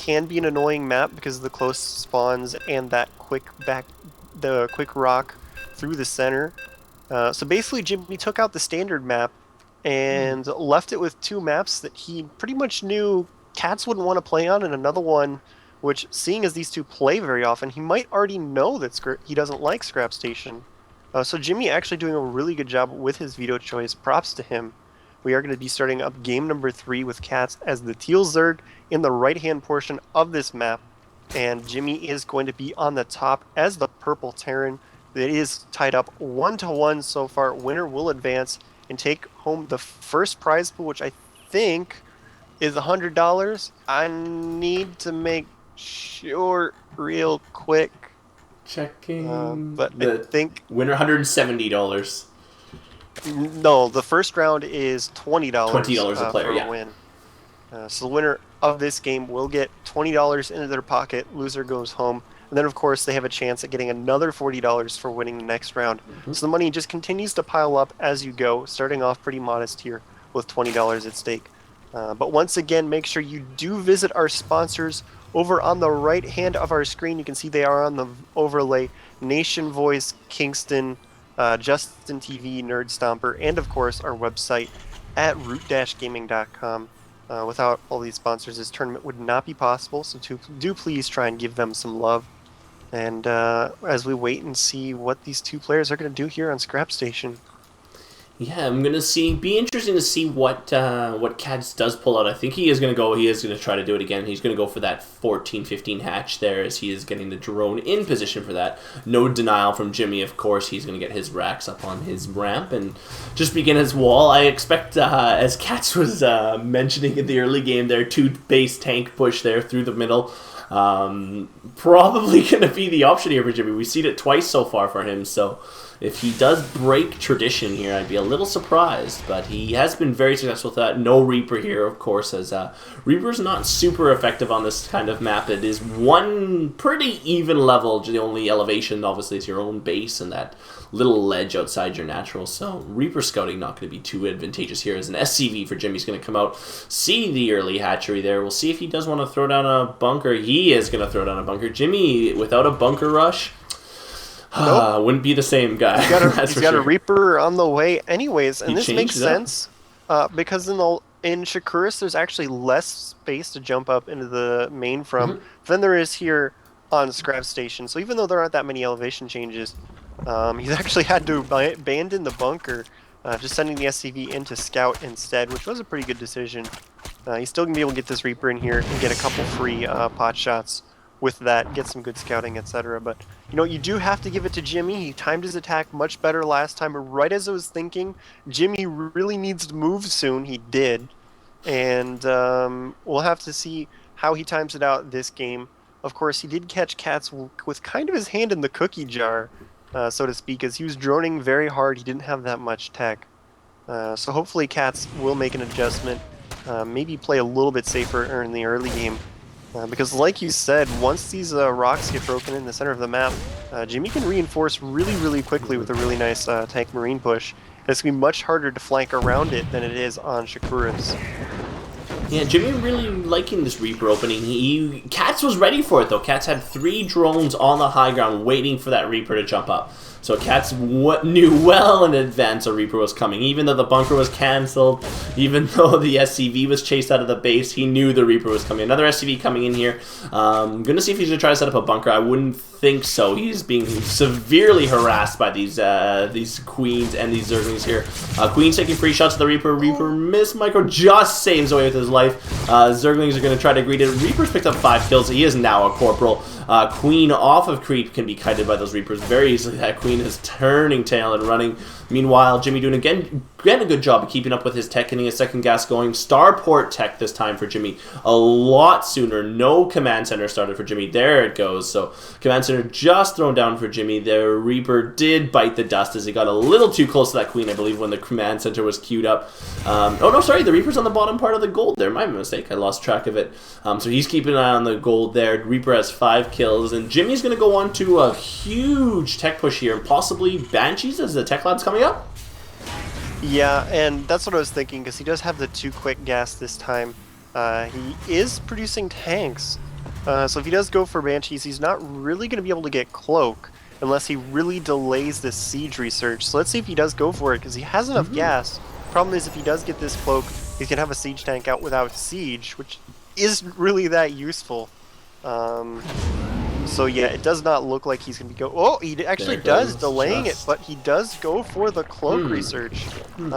can be an annoying map because of the close spawns and that quick rock through the center. So basically, Jimmy took out the standard map and left it with 2 maps that he pretty much knew Cats wouldn't want to play on, and another one which, seeing as these 2 play very often, he might already know that he doesn't like Scrap Station. So Jimmy actually doing a really good job with his veto choice. Props to him. We are going to be starting up game number 3 with Cats as the Teal Zerg in the right-hand portion of this map. And Jimmy is going to be on the top as the Purple Terran. It is tied up 1-1 so far. Winner will advance and take home the first prize pool, which I think is $100. I need to make sure real quick. Checking. But I think winner $170. No, the first round is $20. $20 a player, for a win. So the winner of this game will get $20 into their pocket. Loser goes home. And then, of course, they have a chance at getting another $40 for winning the next round. So the money just continues to pile up as you go, starting off pretty modest here with $20 at stake. But once again, make sure you do visit our sponsors over on the right hand of our screen. You can see they are on the overlay: Nation Voice, Kingston, Justin TV, Nerd Stomper, and of course our website at root-gaming.com. Without all these sponsors, this tournament would not be possible, so do please try and give them some love. And as we wait and see what these 2 players are going to do here on Scrap Station. Yeah, I'm gonna be interesting to see what KatZ does pull out. I think he is gonna try to do it again. He's gonna go for that 14-15 hatch there, as he is getting the drone in position for that. No denial from Jimmy, of course. He's gonna get his racks up on his ramp and just begin his wall. I expect, as KatZ was mentioning in the early game there, 2 base tank push there through the middle. Probably gonna be the option here for Jimmy. We've seen it twice so far for him, so if he does break tradition here, I'd be a little surprised, but he has been very successful with that. No Reaper here, of course, as Reaper's not super effective on this kind of map. It is one pretty even level. The only elevation, obviously, is your own base and that little ledge outside your natural, so Reaper scouting not going to be too advantageous here. As an SCV for Jimmy's going to come out, see the early hatchery there. We'll see if he does want to throw down a bunker. He is going to throw down a bunker. Jimmy, without a bunker rush, nope. Wouldn't be the same guy. He's got a Reaper on the way anyways, and this makes sense because in Shakuris there's actually less space to jump up into the main from than there is here on Scrap Station. So even though there aren't that many elevation changes, he's actually had to abandon the bunker, just sending the SCV in to scout instead, which was a pretty good decision. He's still going to be able to get this Reaper in here and get a couple free pot shots with that, get some good scouting, etc. But, you know, you do have to give it to Jimmy. He timed his attack much better last time. Right as I was thinking, Jimmy really needs to move soon. He did. And we'll have to see how he times it out this game. Of course, he did catch KatZ with kind of his hand in the cookie jar, so to speak, as he was droning very hard. He didn't have that much tech. So hopefully KatZ will make an adjustment, maybe play a little bit safer in the early game. Because like you said, once these rocks get broken in the center of the map, Jimmy can reinforce really, really quickly with a really nice tank marine push. And it's going to be much harder to flank around it than it is on Shakuris. Yeah, Jimmy really liking this Reaper opening. KatZ was ready for it, though. KatZ had 3 drones on the high ground waiting for that Reaper to jump up. So KatZ knew well in advance a Reaper was coming. Even though the bunker was cancelled, even though the SCV was chased out of the base, he knew the Reaper was coming. Another SCV coming in here. I'm going to see if he's going to try to set up a bunker. I wouldn't think so. He's being severely harassed by these Queens and these Zerglings here. Queen's taking free shots at the Reaper. Reaper missed. Micro just saves away with his life. Zerglings are going to try to greet it. Reaper's picked up 5 kills. He is now a corporal. Queen off of creep can be kited by those Reapers very easily. That Queen is turning tail and running. Meanwhile, Jimmy doing again a good job of keeping up with his tech, getting his second gas going. Starport tech this time for Jimmy a lot sooner. No command center started for Jimmy. There it goes. So command center just thrown down for Jimmy. The Reaper did bite the dust as he got a little too close to that Queen, I believe, when the command center was queued up. Oh no, sorry, the Reaper's on the bottom part of the gold there. My mistake, I lost track of it. So he's keeping an eye on the gold there. Reaper has 5 kills, and Jimmy's going to go on to a huge tech push here, and possibly Banshees as the tech lab's coming up. Yeah, and that's what I was thinking, because he does have the 2 quick gas this time. He is producing tanks, So if he does go for Banshees, he's not really going to be able to get Cloak unless he really delays this Siege research. So let's see if he does go for it, because he has enough gas. Problem is, if he does get this Cloak, he's going to have a Siege tank out without Siege, which isn't really that useful. So yeah, it does not look like he's going to be Oh, he actually does, delaying it, but he does go for the Cloak research. You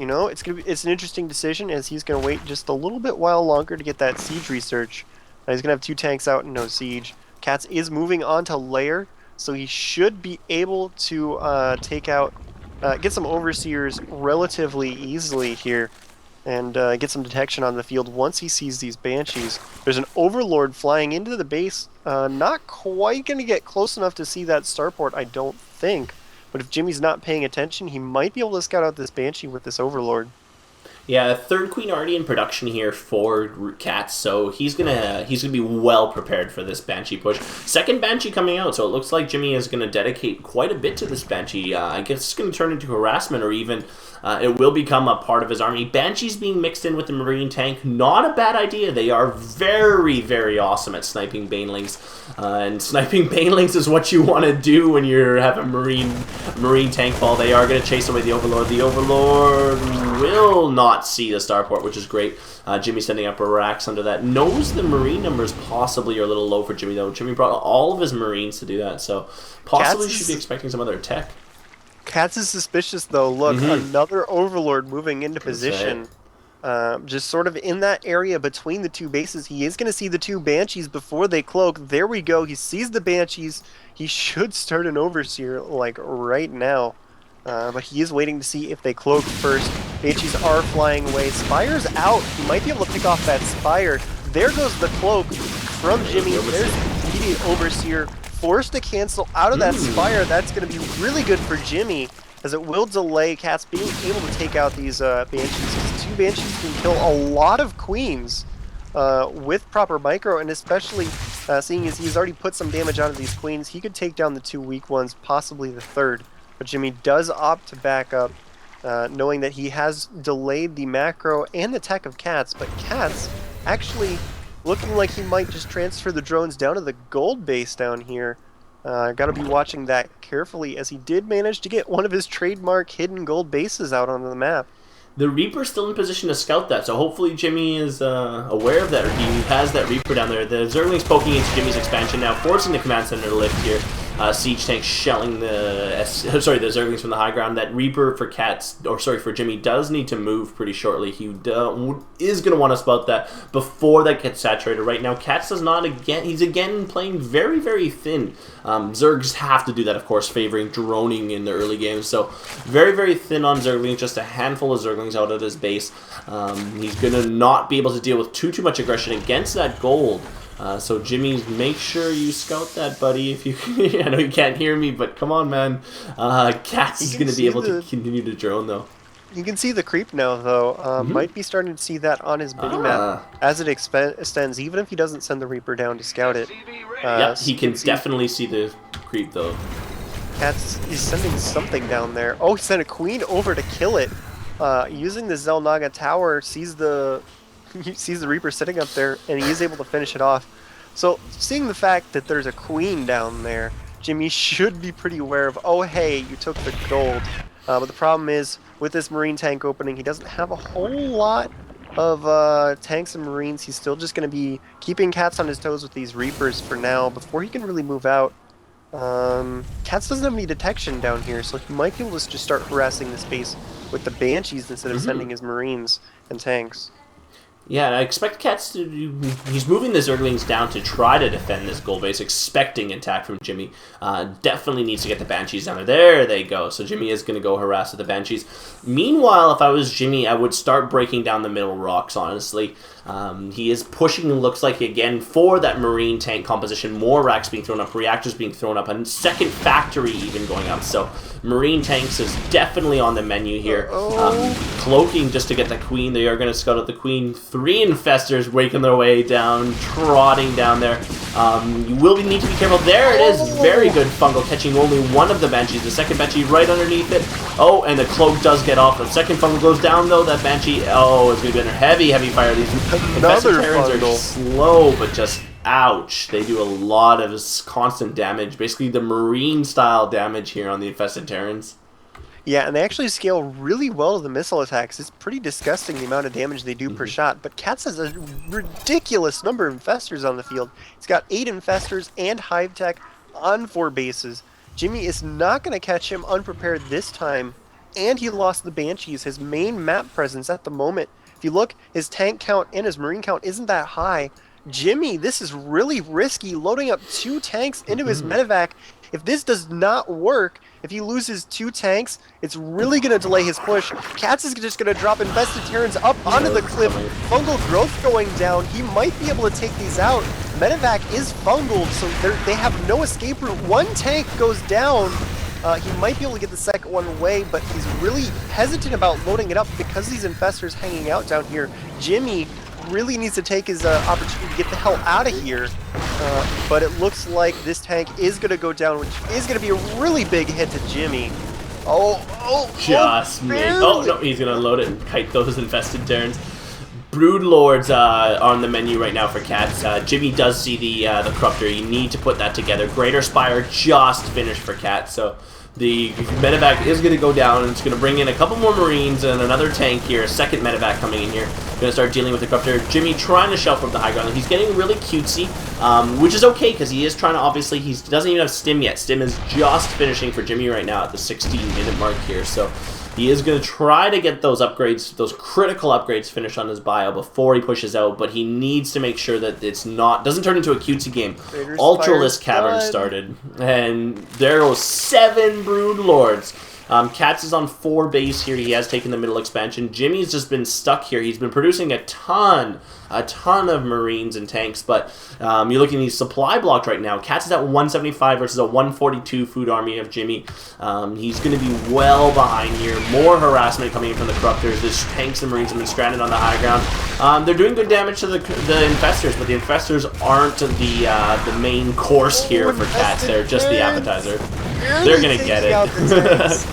know, it's an interesting decision, as he's going to wait just a little bit while longer to get that Siege research. He's going to have 2 tanks out and no Siege. KatZ is moving on to Lair, so he should be able to get some Overseers relatively easily here, and get some detection on the field once he sees these Banshees. There's an Overlord flying into the base, not quite going to get close enough to see that starport, I don't think, but if Jimmy's not paying attention, he might be able to scout out this Banshee with this Overlord. Yeah, 3rd Queen already in production here for ROOTCatZ, so he's gonna be well prepared for this Banshee push. 2nd Banshee coming out, so it looks like Jimmy is gonna dedicate quite a bit to this Banshee. I guess it's gonna turn into harassment, or even it will become a part of his army. Banshees being mixed in with the Marine tank, not a bad idea. They are very, very awesome at sniping Banelings, and sniping Banelings is what you want to do when you have a Marine tank ball. They are gonna chase away the Overlord. The Overlord will not see the starport, which is great. Jimmy sending up racks under that. Knows the Marine numbers possibly are a little low for Jimmy, though. Jimmy brought all of his Marines to do that, so possibly should be expecting some other tech. KatZ is suspicious, though. Look, another Overlord moving into position. Just sort of in that area between the 2 bases. He is going to see the 2 Banshees before they cloak. There we go. He sees the Banshees. He should start an Overseer, like, right now. But he is waiting to see if they cloak first. Banshees are flying away. Spire's out. He might be able to pick off that Spire. There goes the cloak from Jimmy. There's the immediate Overseer. Forced to cancel out of that Spire. That's going to be really good for Jimmy, as it will delay KatZ being able to take out these Banshees. These 2 Banshees can kill a lot of Queens with proper micro, and especially seeing as he's already put some damage onto these Queens, he could take down the 2 weak ones, possibly the 3rd. But Jimmy does opt to back up, knowing that he has delayed the macro and the tech of KatZ, but KatZ actually looking like he might just transfer the drones down to the gold base down here. Gotta be watching that carefully, as he did manage to get one of his trademark hidden gold bases out on the map. The Reaper's still in position to scout that, so hopefully Jimmy is aware of that, or he has that Reaper down there. The Zergling's poking into Jimmy's expansion now, forcing the command center to lift here. Siege tank shelling the Zerglings from the high ground. That Reaper for for Jimmy does need to move pretty shortly. He is going to want to spout that before that gets saturated. Right now, KatZ does not he's again playing very, very thin. Zergs have to do that, of course, favoring droning in the early games. So very, very thin on Zerglings, just a handful of Zerglings out at his base. He's going to not be able to deal with too much aggression against that gold. So Jimmy, make sure you scout that, buddy. If you, I know you can't hear me, but come on, man. KatZ is going to be able to continue to drone, though. You can see the creep now, though. Might be starting to see that on his mini-map as it extends, even if he doesn't send the Reaper down to scout it. Yeah, he can definitely see the creep, though. KatZ is sending something down there. Oh, he sent a Queen over to kill it. Using the Xel'Naga Tower, sees the Reaper sitting up there, and he is able to finish it off. So, seeing the fact that there's a Queen down there, Jimmy should be pretty aware of, oh hey, you took the gold. But the problem is, with this Marine tank opening, he doesn't have a whole lot of tanks and Marines. He's still just going to be keeping KatZ on his toes with these Reapers for now, before he can really move out. KatZ doesn't have any detection down here, so he might be able to just start harassing the space with the Banshees instead of sending his Marines and tanks. Yeah, and I expect KatZ to do... He's moving the Zerglings down to try to defend this gold base, expecting attack from Jimmy. Definitely needs to get the Banshees down there. There they go. So Jimmy is going to go harass with the Banshees. Meanwhile, if I was Jimmy, I would start breaking down the middle rocks, honestly. He is pushing, looks like, again, for that Marine tank composition. More racks being thrown up, reactors being thrown up, and second factory even going up. So Marine tanks is definitely on the menu here. Cloaking just to get the Queen. They are going to scout out the Queen. 3 Infestors waking their way down, trotting down there. You will need to be careful. There it is. Very good fungal, catching only one of the Banshees. The second Banshee right underneath it. Oh, and the Cloak does get off. The second fungal goes down, though. That Banshee, oh, it's going to be under heavy, heavy fire. These Infested Terrans are slow, but just Ouch. They do a lot of constant damage. Basically the Marine-style damage here on the Infested Terrans. Yeah, and they actually scale really well to the missile attacks. It's pretty disgusting the amount of damage they do per shot, but KatZ has a ridiculous number of infestors on the field. He's got 8 infestors and hive tech on 4 bases. Jimmy is not going to catch him unprepared this time, and he lost the Banshees, his main map presence at the moment. If you look, his tank count and his Marine count isn't that high. Jimmy, this is really risky, loading up 2 tanks into his medevac. If this does not work, if he loses 2 tanks, it's really going to delay his push. KatZ is just going to drop Infested Terrans up onto the cliff. Fungal growth going down. He might be able to take these out. Medevac is fungled, so they have no escape route. 1 tank goes down. He might be able to get the second one away, but he's really hesitant about loading it up because these infestors hanging out down here. Jimmy really needs to take his opportunity to get the hell out of here, but it looks like this tank is going to go down, which is going to be a really big hit to Jimmy. Just missed. Oh, no, he's going to load it and kite those Infested Terrans. Broodlords on the menu right now for KatZ. Jimmy does see the Corruptor. You need to put that together. Greater Spire just finished for KatZ, so the medevac is going to go down, and it's going to bring in a couple more Marines and another tank here. A second medevac coming in here. Going to start dealing with the Corruptor. Jimmy trying to shelf up the high ground. He's getting really cutesy, which is okay because he is trying to, obviously, he doesn't even have Stim yet. Stim is just finishing for Jimmy right now at the 16-minute mark here, so he is going to try to get those upgrades, those critical upgrades finished on his bio before he pushes out, but he needs to make sure that it's doesn't turn into a cutesy game. Ultralisk Cavern started, and there goes 7 Broodlords. KatZ is on 4 base here. He has taken the middle expansion. Jimmy's just been stuck here. He's been producing a ton of Marines and tanks, but you're looking at these supply blocked right now. KatZ is at 175 versus a 142 food army of Jimmy. He's going to be well behind here. More harassment coming in from the Corruptors. The tanks and Marines have been stranded on the high ground. They're doing good damage to the Infestors, but the Infestors aren't the main course here for KatZ. They're just the appetizer. They're going to get it.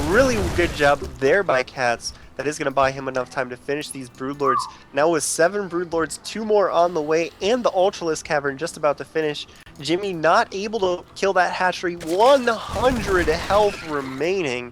Really good job there by KatZ. That is going to buy him enough time to finish these Broodlords. Now with 7 Broodlords, 2 more on the way, and the Ultralisk Cavern just about to finish. Jimmy not able to kill that hatchery. 100 health remaining.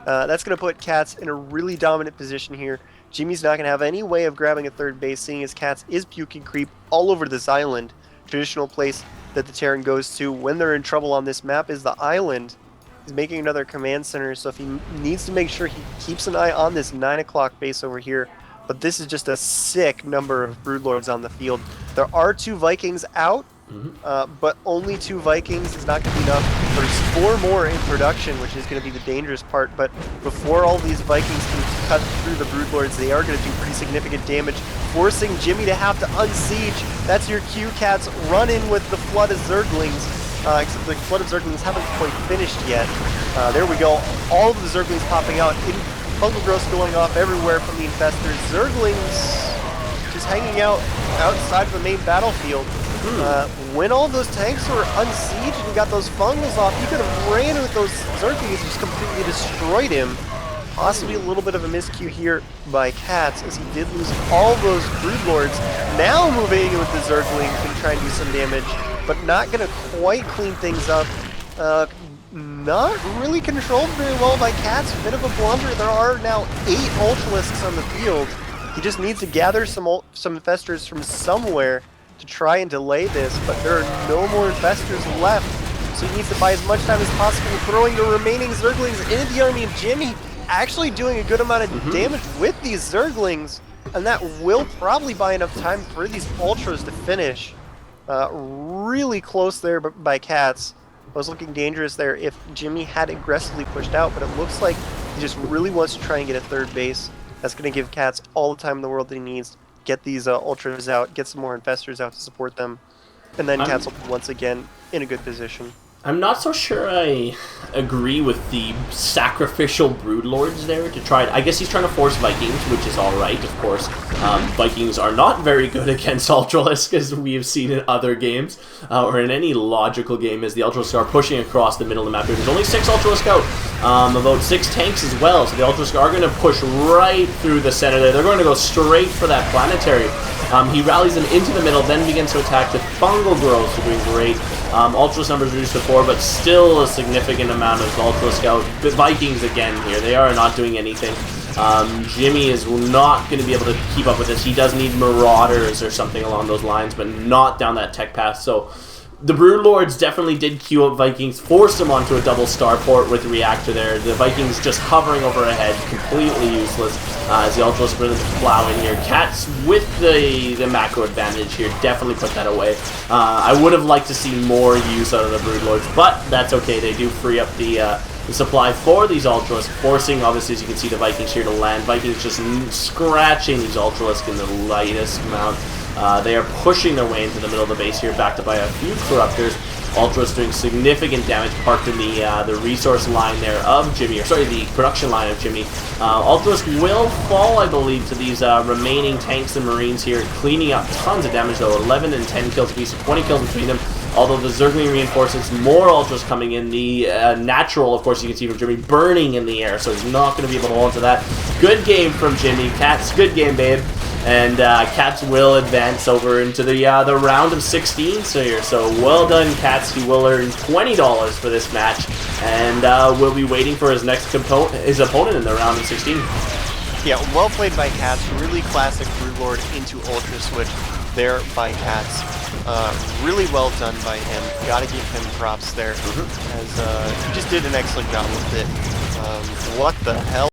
That's going to put KatZ in a really dominant position here. Jimmy's not going to have any way of grabbing a 3rd base, seeing as KatZ is puking creep all over this island. Traditional place that the Terran goes to when they're in trouble on this map is the island. He's making another command center, so if he needs to make sure he keeps an eye on this 9 o'clock base over here. But this is just a sick number of Broodlords on the field. There are 2 Vikings out, but only 2 Vikings is not going to be enough. There's 4 more in production, which is going to be the dangerous part. But before all these Vikings can cut through the Broodlords, they are going to do pretty significant damage, forcing Jimmy to have to unsiege. That's your cue, KatZ. Run in with the flood of Zerglings. Except the flood of Zerglings haven't quite finished yet. There we go. All of the Zerglings popping out. Fungal growth going off everywhere from the infestors. Zerglings just hanging out outside of the main battlefield. When all of those tanks were unsieged and got those fungals off, you could have ran with those Zerglings and just completely destroyed him. Possibly a little bit of a miscue here by KatZ, as he did lose all those Broodlords. Now moving in with the Zerglings and trying to do some damage, but not going to quite clean things up. Not really controlled very well by KatZ. Bit of a blunder. There are now 8 Ultralisks on the field. He just needs to gather some infestors from somewhere to try and delay this, but there are no more infestors left. So he needs to buy as much time as possible, throwing the remaining Zerglings into the army of Jimmy, actually doing a good amount of damage with these Zerglings, and that will probably buy enough time for these Ultras to finish. Really close there by KatZ. Was looking dangerous there if Jimmy had aggressively pushed out, but it looks like he just really wants to try and get a 3rd base. That's going to give KatZ all the time in the world that he needs. Get these Ultras out, get some more infestors out to support them, and then KatZ will be once again in a good position. I'm not so sure I agree with the sacrificial Broodlords there to try. I guess he's trying to force Vikings, which is all right, of course. Vikings are not very good against Ultralisk, as we have seen in other games, or in any logical game, as the Ultralisk are pushing across the middle of the map. There's only 6 Ultralisk out, about 6 tanks as well, so the Ultralisk are going to push right through the center there. They're going to go straight for that planetary. He rallies them into the middle, then begins to attack the fungal growths, who are doing great. Ultras numbers reduced to 4, but still a significant amount of Ultralisk out. The Vikings again here, they are not doing anything. Jimmy is not going to be able to keep up with this. He does need Marauders or something along those lines, but not down that tech path. So the Broodlords definitely did queue up Vikings, forced them onto a double starport with Reactor there. The Vikings just hovering overhead, completely useless, as the Ultras really plow in here. KatZ with the macro advantage here, definitely put that away. I would have liked to see more use out of the Broodlords, but that's okay. They do free up the supply for these Ultralisk, forcing, obviously, as you can see, the Vikings here to land. Vikings just scratching these Ultralisk in the lightest amount. They are pushing their way into the middle of the base here, backed up by a few Corruptors. Ultras doing significant damage, parked in the resource line there of Jimmy, or sorry, the production line of Jimmy. Ultras will fall, I believe, to these remaining tanks and Marines here, cleaning up tons of damage, though. 11 and 10 kills apiece, 20 kills between them. Although the Zergling reinforcements, more Ultras coming in. The natural, of course, you can see from Jimmy burning in the air, so he's not going to be able to hold on to that. Good game from Jimmy. KatZ, good game, babe. And KatZ will advance over into the round of 16 here. So well done, KatZ. He will earn $20 for this match, and will be waiting for his next his opponent in the round of 16. Yeah, well played by KatZ. Really classic Broodlord into Ultra Switch there by KatZ. Really well done by him. Gotta give him props there, as he just did an excellent job with it. What the hell?